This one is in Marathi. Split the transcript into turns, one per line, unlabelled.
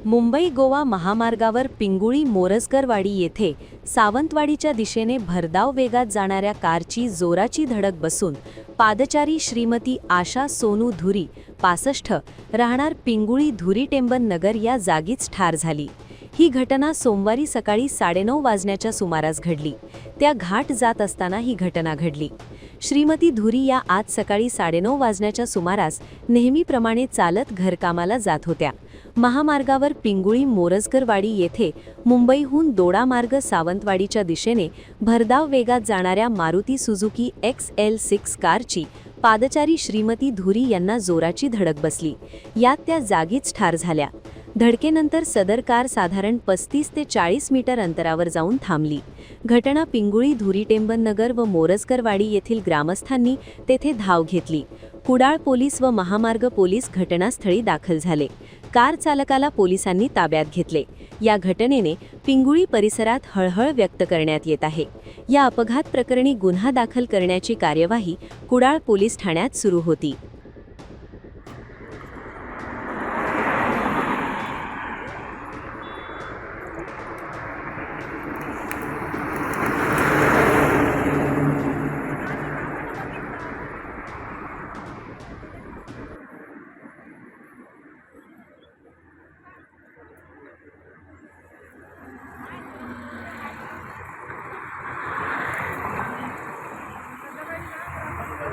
मुंबई गोवा महामार्गावर पिंगुळी मोरजकरवाडी येथे सावंतवाडीच्या दिशेने भरधाव वेगात जाणाऱ्या कारची जोराची धडक बसून पादचारी श्रीमती आशा सोनू धुरी 65 राहणार पिंगुळी धुरी टेंबन नगर या जागीच ठार झाली। ही घटना सोमवारी सकाळी 9:30 वाजण्याच्या सुमारास घडली। त्या घाट जात असताना ही घटना घडली। श्रीमती धुरी या आज सकाळी 9:30 वाजण्याच्या सुमारास नेहमीप्रमाणे चालत घरकामाला जात होत्या। महामार्गावर पिंगुळी मोरजकरवाडी येथे मुंबईहून दोडा मार्ग सावंतवाडीच्या दिशेने भरधाव वेगात जाणाऱ्या मारुती सुझुकी XL6 कारची पादचारी श्रीमती धुरी यांना जोराची धडक बसली। यात त्या जागीच ठार झाल्या। धडकेनंतर सदर कार साधारण 35 ते 40 मीटर अंतरावर जाऊन थांबली। घटना पिंगुळी धुरी टेंबन नगर व मोरजकरवाडी येथील ग्रामस्थांनी तेथे धाव घेतली। कुडाळ पोलीस व महामार्ग पोलीस घटनास्थळी दाखल झाले। कार चालकाला पोलिसांनी ताब्यात घेतले। या घटनेने पिंगुळी परिसरात हळहळ व्यक्त करण्यात येत आहे। या अपघात प्रकरणी गुन्हा दाखल करण्याची कार्यवाही कुडाळ पोलीस ठाण्यात सुरू होती।